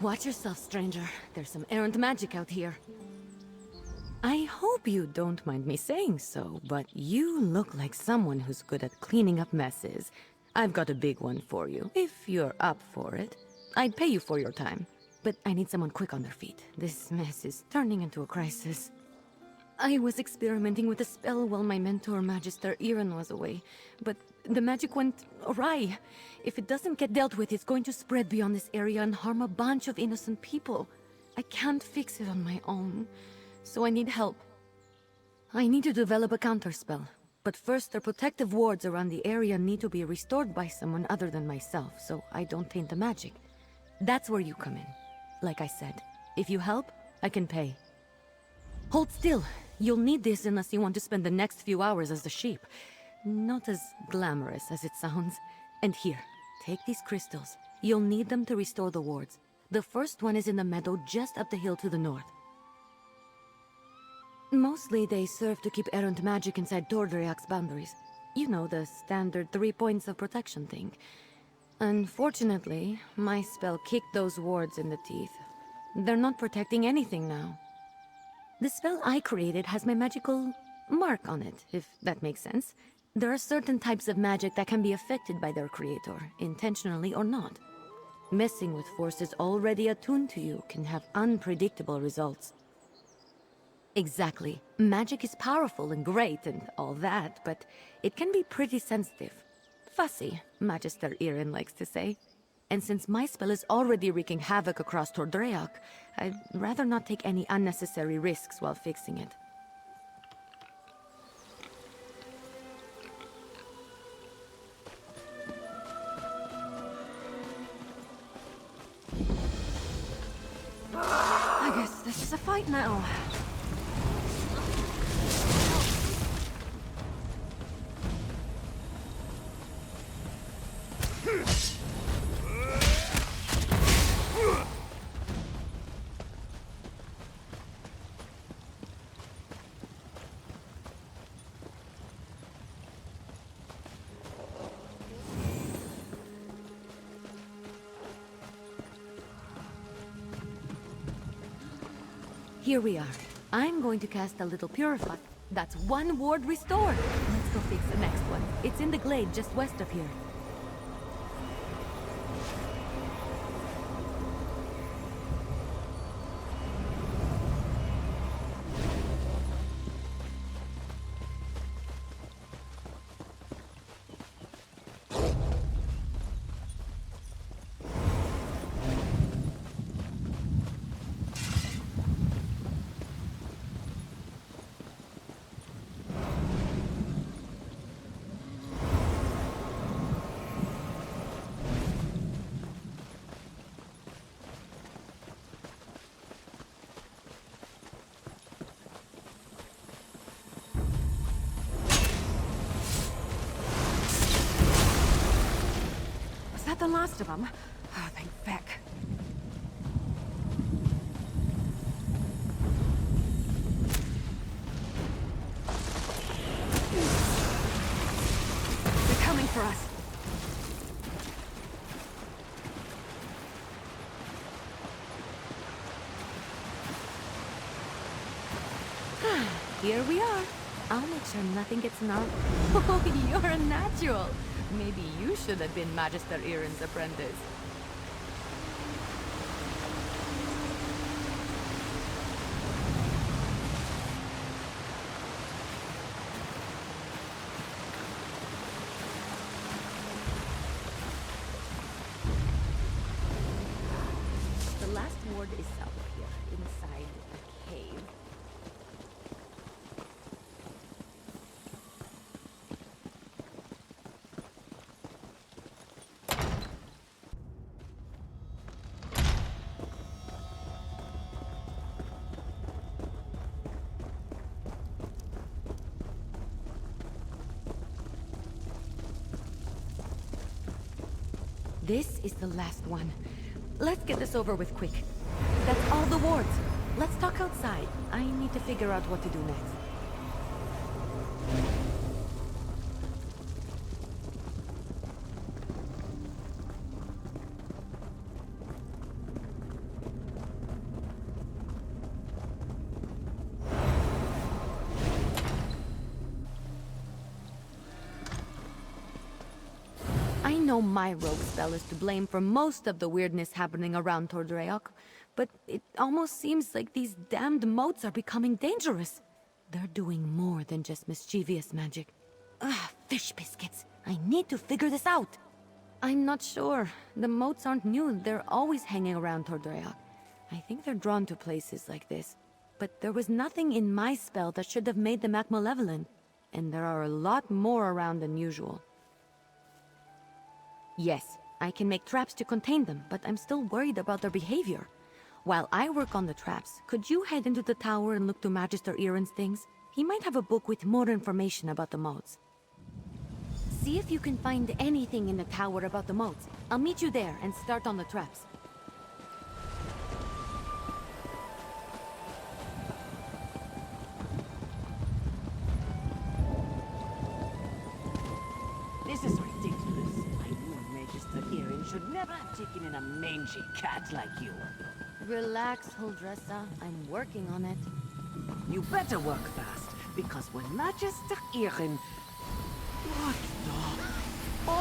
Watch yourself, stranger. There's some errant magic out here. I hope you don't mind me saying so, but you look like someone who's good at cleaning up messes. I've got a big one for you, if you're up for it. I'd pay you for your time, but I need someone quick on their feet. This mess is turning into a crisis. I was experimenting with a spell while my mentor, Magister Iren, was away, but the magic went awry. If it doesn't get dealt with, it's going to spread beyond this area and harm a bunch of innocent people. I can't fix it on my own, so I need help. I need to develop a counterspell, but first the protective wards around the area need to be restored by someone other than myself, so I don't taint the magic. That's where you come in. Like I said, if you help, I can pay. Hold still. You'll need this unless you want to spend the next few hours as a sheep. Not as glamorous as it sounds. And here, take these crystals. You'll need them to restore the wards. The first one is in the meadow just up the hill to the north. Mostly they serve to keep errant magic inside Tordriak's boundaries. You know, the standard 3 points of protection thing. Unfortunately, my spell kicked those wards in the teeth. They're not protecting anything now. The spell I created has my magical mark on it, if that makes sense. There are certain types of magic that can be affected by their creator, intentionally or not. Messing with forces already attuned to you can have unpredictable results. Exactly. Magic is powerful and great and all that, but it can be pretty sensitive. Fussy, Magister Iren likes to say. And since my spell is already wreaking havoc across Tordreak, I'd rather not take any unnecessary risks while fixing it. I guess this is a fight now. Here we are. I'm going to cast a little purify. That's one ward restored. Let's go fix the next one. It's in the glade just west of here. The last of them? Oh, thank feck. They're coming for us. Here we are. I'll make sure nothing gets gnarled. Oh, you're a natural. Maybe you should have been Magister Iren's apprentice. The last ward is south of here, inside a cave. This is the last one. Let's get this over with quick. That's all the wards. Let's talk outside. I need to figure out what to do next. know my rogue spell is to blame for most of the weirdness happening around Tordreok, but it almost seems like these damned moats are becoming dangerous. They're doing more than just mischievous magic. Ugh, fish biscuits. I need to figure this out. I'm not sure. The moats aren't new. They're always hanging around Tordreok. I think they're drawn to places like this. But there was nothing in my spell that should have made them act malevolent. And there are a lot more around than usual. Yes, I can make traps to contain them, but I'm still worried about their behavior. While I work on the traps, could you head into the tower and look to Magister Iren's things? He might have a book with more information about the moats. See if you can find anything in the tower about the moats. I'll meet you there and start on the traps. This is ridiculous. I knew Magister Iren should never have taken in a mangy cat like you. Relax, Huldressa. I'm working on it. You better work fast, because when Magister Iren... What the... Oh!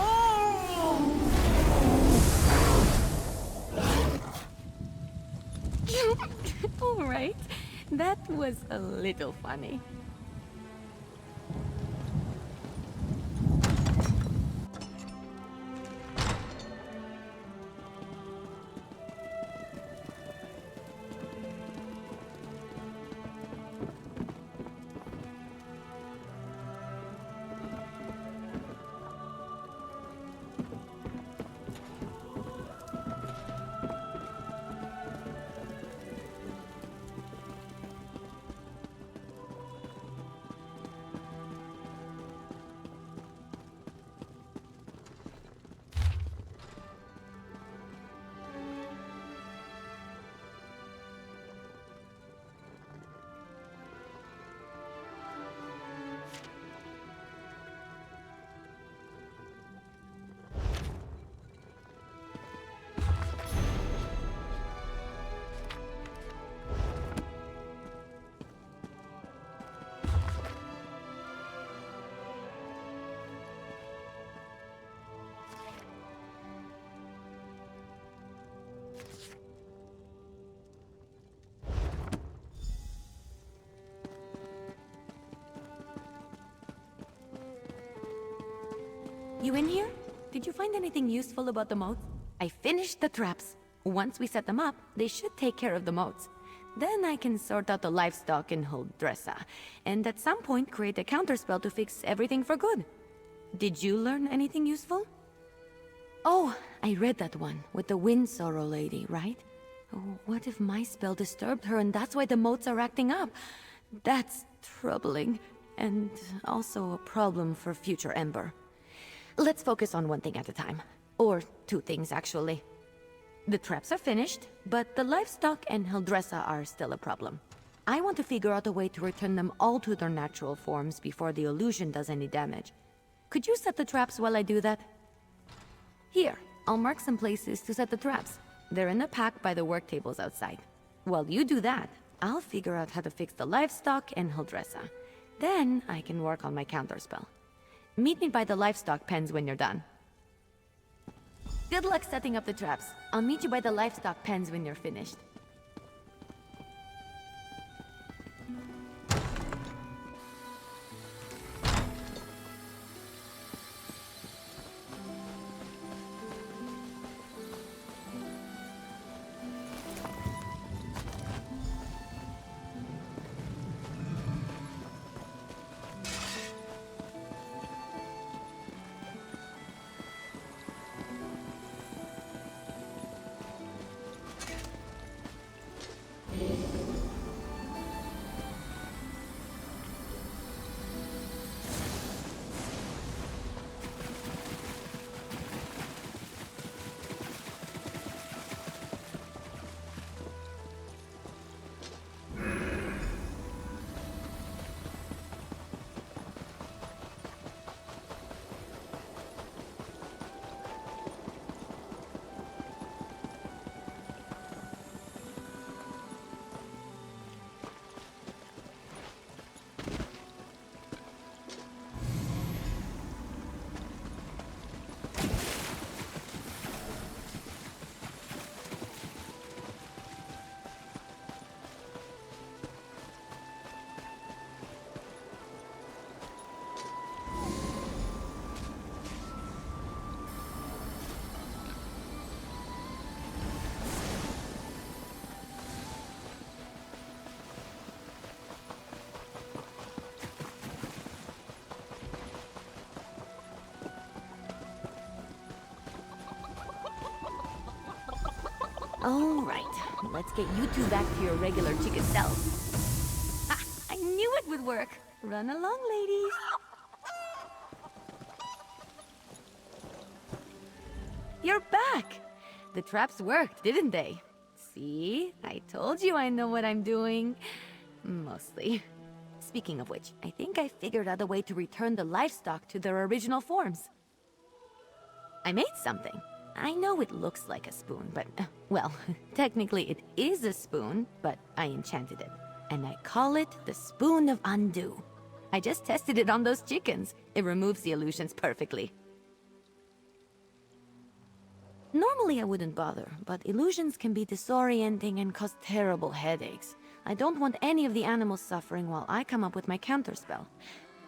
All right. That was a little funny. You in here? Did you find anything useful about the moats? I finished the traps. Once we set them up, they should take care of the moats. Then I can sort out the livestock in Huldressa, and at some point create a counterspell to fix everything for good. Did you learn anything useful? Oh, I read that one, with the Wind Sorrow lady, right? Oh, what if my spell disturbed her and that's why the moats are acting up? That's troubling, and also a problem for future Ember. Let's focus on one thing at a time. Or two things, actually. The traps are finished, but the livestock and Huldressa are still a problem. I want to figure out a way to return them all to their natural forms before the illusion does any damage. Could you set the traps while I do that? Here, I'll mark some places to set the traps. They're in a pack by the work tables outside. While you do that, I'll figure out how to fix the livestock and Huldressa. Then I can work on my counterspell. Meet me by the livestock pens when you're done. Good luck setting up the traps. I'll meet you by the livestock pens when you're finished. All right, let's get you two back to your regular chicken selves. Ha! I knew it would work. Run along, ladies. You're back! The traps worked, didn't they? See? I told you I know what I'm doing. Mostly. Speaking of which, I think I figured out a way to return the livestock to their original forms. I made something. I know it looks like a spoon, but, well, technically it is a spoon, but I enchanted it. And I call it the Spoon of Undo. I just tested it on those chickens. It removes the illusions perfectly. Normally I wouldn't bother, but illusions can be disorienting and cause terrible headaches. I don't want any of the animals suffering while I come up with my counterspell.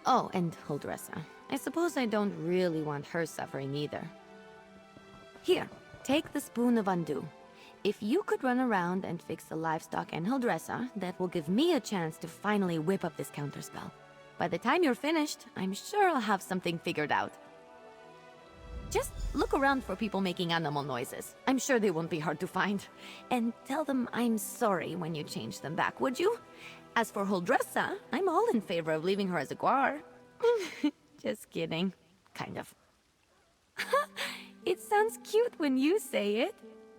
Oh, and Huldressa. I suppose I don't really want her suffering either. Here, take the Spoon of Undo. If you could run around and fix the livestock and Huldressa, that will give me a chance to finally whip up this counterspell. By the time you're finished, I'm sure I'll have something figured out. Just look around for people making animal noises. I'm sure they won't be hard to find. And tell them I'm sorry when you change them back, would you? As for Huldressa, I'm all in favor of leaving her as a guar. Just kidding. Kind of. It sounds cute when you say it.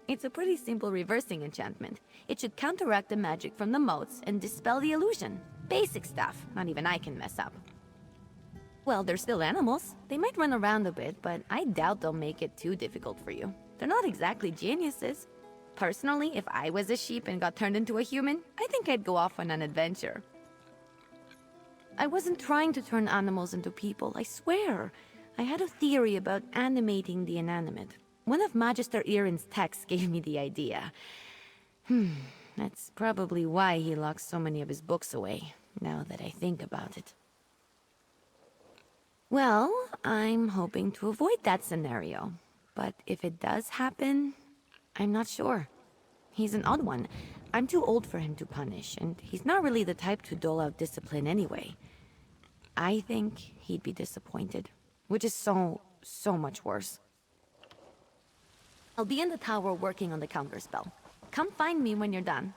It's a pretty simple reversing enchantment. It should counteract the magic from the motes and dispel the illusion. Basic stuff. Not even I can mess up. Well, they're still animals. They might run around a bit, but I doubt they'll make it too difficult for you. They're not exactly geniuses. Personally, if I was a sheep and got turned into a human, I think I'd go off on an adventure. I wasn't trying to turn animals into people, I swear. I had a theory about animating the inanimate. One of Magister Irin's texts gave me the idea. That's probably why he locks so many of his books away, now that I think about it. Well, I'm hoping to avoid that scenario. But if it does happen, I'm not sure. He's an odd one. I'm too old for him to punish, and he's not really the type to dole out discipline anyway. I think he'd be disappointed, which is so much worse. I'll be in the tower working on the counterspell. Come find me when you're done.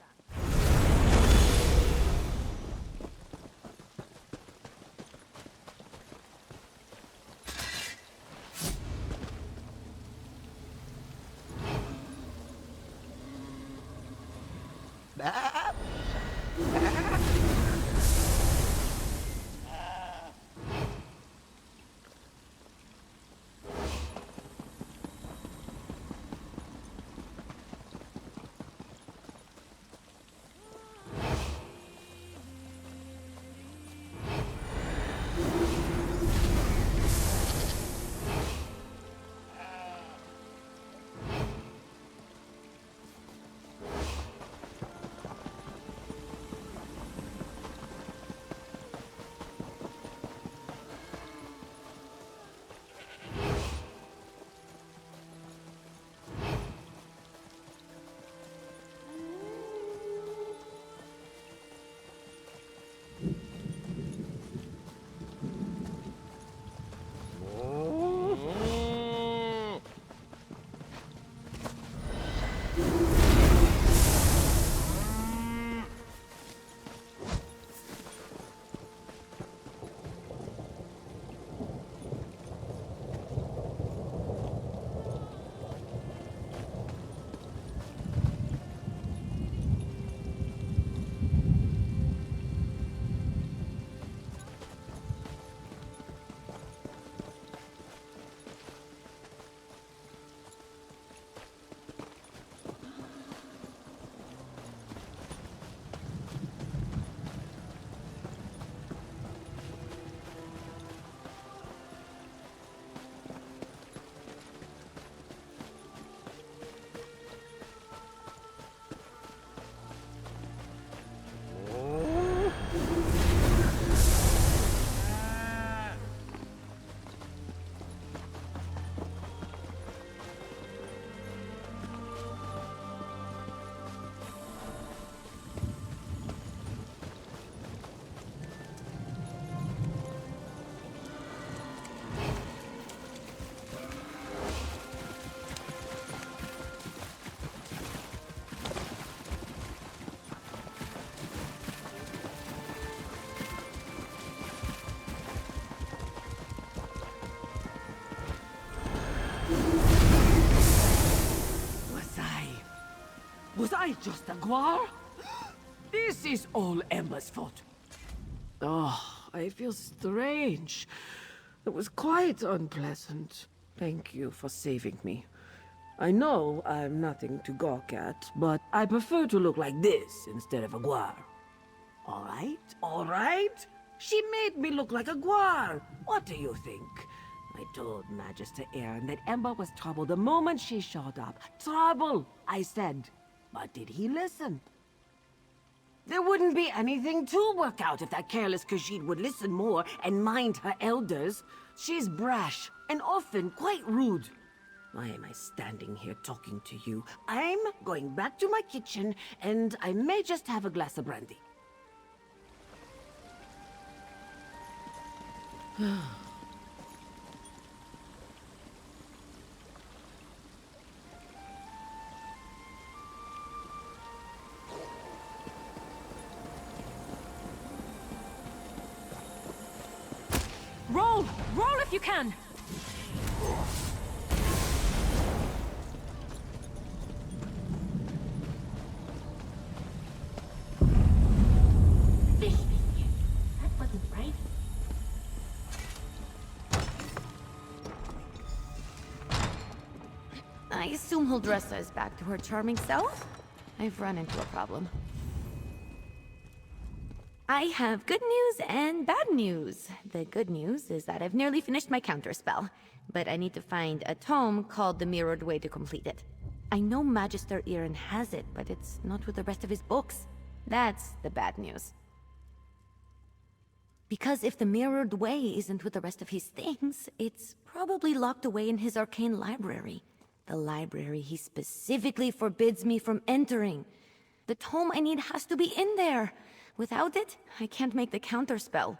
I just a guar? This is all Ember's fault. Oh, I feel strange. It was quite unpleasant. Thank you for saving me. I know I'm nothing to gawk at, but I prefer to look like this instead of a guar. All right? She made me look like a guar. What do you think? I told Magister Aaron that Ember was trouble the moment she showed up. Trouble, I said. But did he listen? There wouldn't be anything to work out if that careless Khajiit would listen more and mind her elders. She's brash and often quite rude. Why am I standing here talking to you? I'm going back to my kitchen, and I may just have a glass of brandy. Roll! Roll if you can! That wasn't right. I assume Huldressa is back to her charming self? I've run into a problem. I have good news and bad news. The good news is that I've nearly finished my counterspell, but I need to find a tome called The Mirrored Way to complete it. I know Magister Aaron has it, but it's not with the rest of his books. That's the bad news. Because if the Mirrored Way isn't with the rest of his things, it's probably locked away in his arcane library. The library he specifically forbids me from entering. The tome I need has to be in there. Without it, I can't make the counterspell.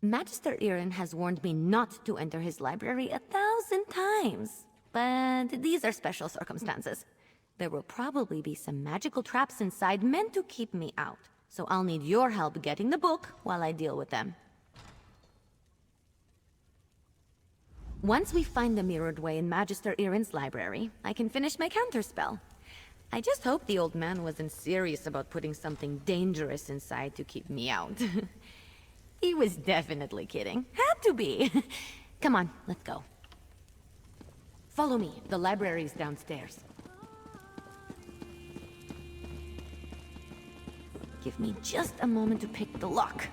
Magister Aaron has warned me not to enter his library 1,000 times. But these are special circumstances. There will probably be some magical traps inside meant to keep me out. So I'll need your help getting the book while I deal with them. Once we find the Mirrored Way in Magister Aaron's library, I can finish my counterspell. I just hope the old man wasn't serious about putting something dangerous inside to keep me out. He was definitely kidding. Had to be. Come on, let's go. Follow me. The library is downstairs. Give me just a moment to pick the lock.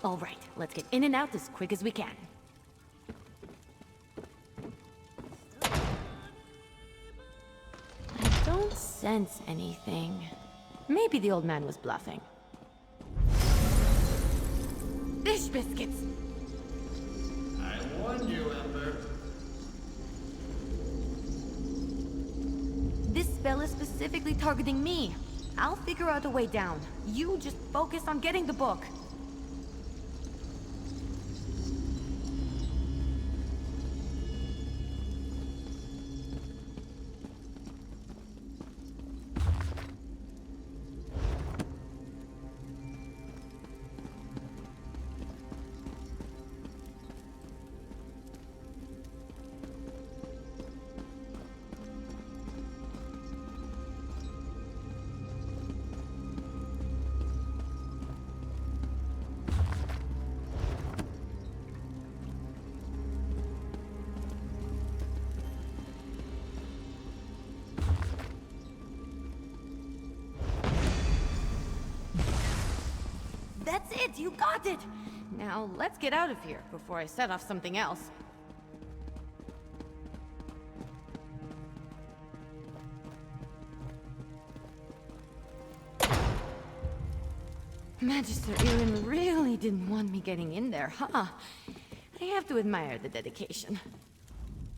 All right, let's get in and out as quick as we can. I don't sense anything. Maybe the old man was bluffing. Fish biscuits! I warned you, Ember. This spell is specifically targeting me. I'll figure out a way down. You just focus on getting the book. That's it! You got it! Now, let's get out of here before I set off something else. Magister Aaron really didn't want me getting in there, huh? I have to admire the dedication.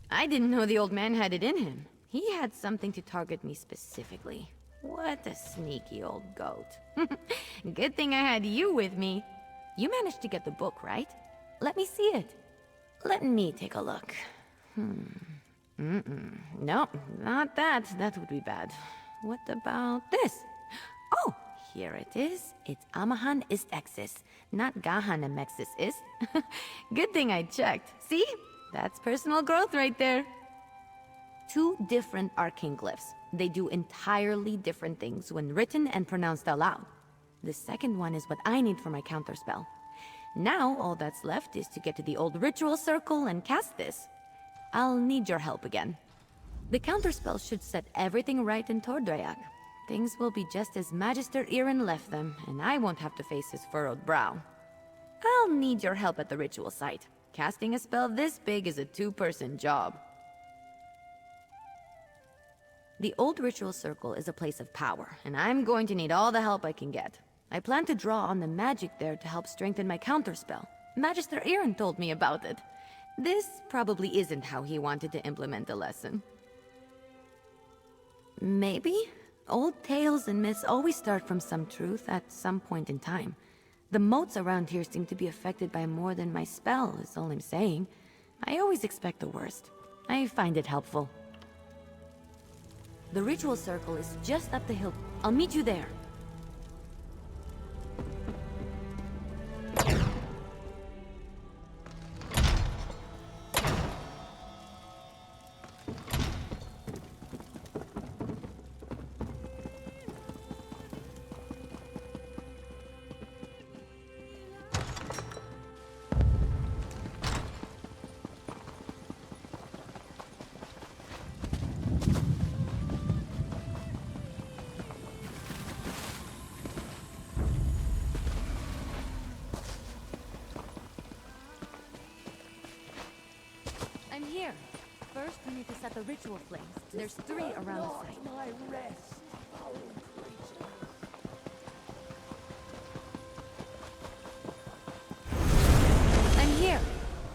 I didn't know the old man had it in him. He had something to target me specifically. What a sneaky old goat. Good thing I had you with me. You managed to get the book, right? Let me see it. Let me take a look. No, not that. That would be bad. What about this? Oh, here it is. It's Amahan ist Exis, not Gahan Amexis ist. Good thing I checked. See? That's personal growth right there. two different arcane glyphs. They do entirely different things when written and pronounced aloud. The second one is what I need for my counterspell. Now, all that's left is to get to the old ritual circle and cast this. I'll need your help again. The counterspell should set everything right in Tordreyak. Things will be just as Magister Irin left them, and I won't have to face his furrowed brow. I'll need your help at the ritual site. Casting a spell this big is a two-person job. The old ritual circle is a place of power, and I'm going to need all the help I can get. I plan to draw on the magic there to help strengthen my counterspell. Magister Irin told me about it. This probably isn't how he wanted to implement the lesson. Maybe? Old tales and myths always start from some truth at some point in time. The moats around here seem to be affected by more than my spell, is all I'm saying. I always expect the worst. I find it helpful. The ritual circle is just up the hill. I'll meet you there. I'm here. First, we need to set the ritual flames. There's 3 around the site. My rest. I'm here.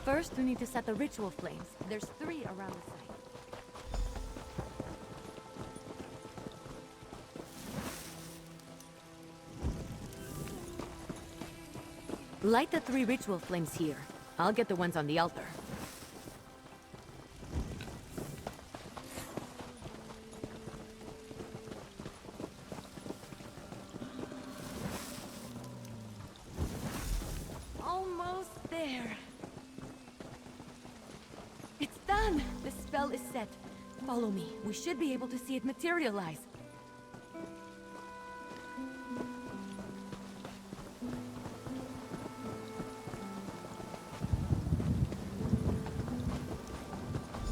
First, we need to set the ritual flames. There's 3 around the site. Light the 3 ritual flames here. I'll get the ones on the altar. Almost there. It's done! The spell is set. Follow me. We should be able to see it materialize.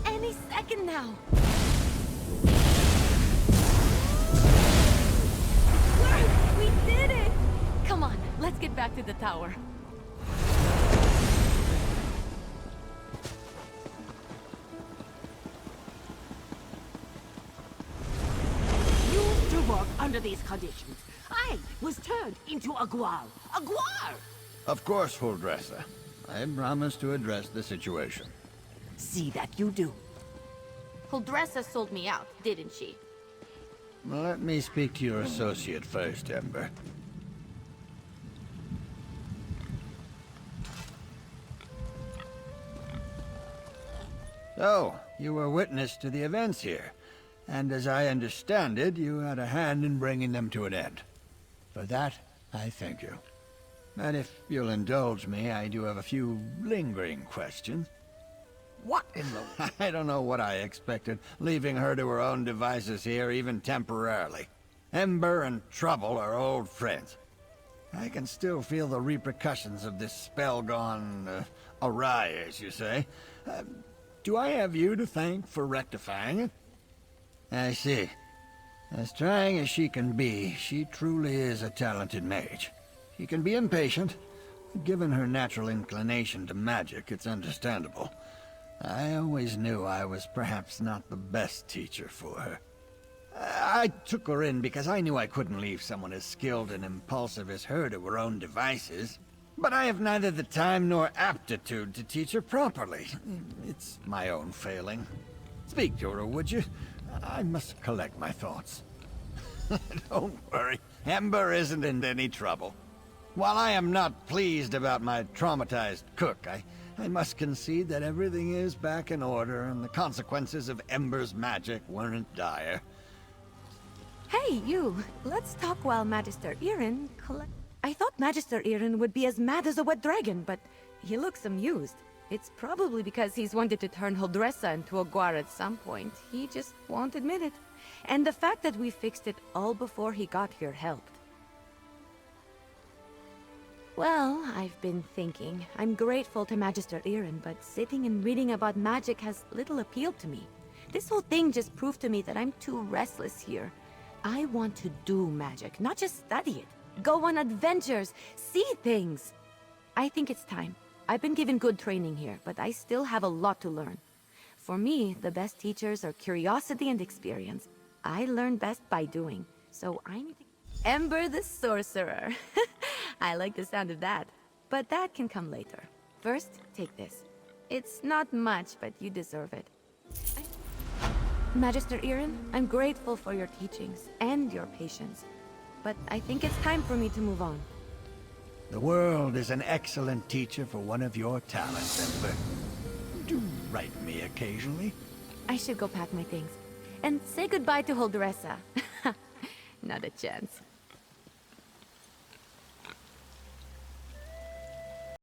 Any second now. Worked! We did it! Come on, let's get back to the tower. Used to work under these conditions. I was turned into a guar. A guar! Of course, Huldressa. I promise to address the situation. See that you do. Huldressa sold me out, didn't she? Let me speak to your associate first, Ember. So, you were witness to the events here, and as I understand it, you had a hand in bringing them to an end. For that, I thank you. And if you'll indulge me, I do have a few lingering questions. What in the... I don't know what I expected, leaving her to her own devices here, even temporarily. Ember and Trouble are old friends. I can still feel the repercussions of this spell gone awry, as you say. Do I have you to thank for rectifying it? I see. As trying as she can be, she truly is a talented mage. She can be impatient. Given her natural inclination to magic, it's understandable. I always knew I was perhaps not the best teacher for her. I took her in because I knew I couldn't leave someone as skilled and impulsive as her to her own devices. But I have neither the time nor aptitude to teach her properly. It's my own failing. Speak to her, would you? I must collect my thoughts. Don't worry, Ember isn't in any trouble. While I am not pleased about my traumatized cook, I must concede that everything is back in order and the consequences of Ember's magic weren't dire. Hey, you! Let's talk while Magister Irin I thought Magister Irin would be as mad as a wet dragon, but he looks amused. It's probably because he's wanted to turn Holdressa into a guar at some point. He just won't admit it. And the fact that we fixed it all before he got here helped. Well, I've been thinking. I'm grateful to Magister Irin, but sitting and reading about magic has little appeal to me. This whole thing just proved to me that I'm too restless here. I want to do magic, not just study it. Go on adventures, see things. I think it's time. I've been given good training here, but I still have a lot to learn. For me, the best teachers are curiosity and experience. I learn best by doing, so I need to... Ember the Sorcerer. I like the sound of that. But that can come later. First, take this. It's not much, but you deserve it. Magister Irin, I'm grateful for your teachings and your patience. But I think it's time for me to move on. The world is an excellent teacher for one of your talents, Ember. Do write me occasionally. I should go pack my things. And say goodbye to Holdressa. Not a chance.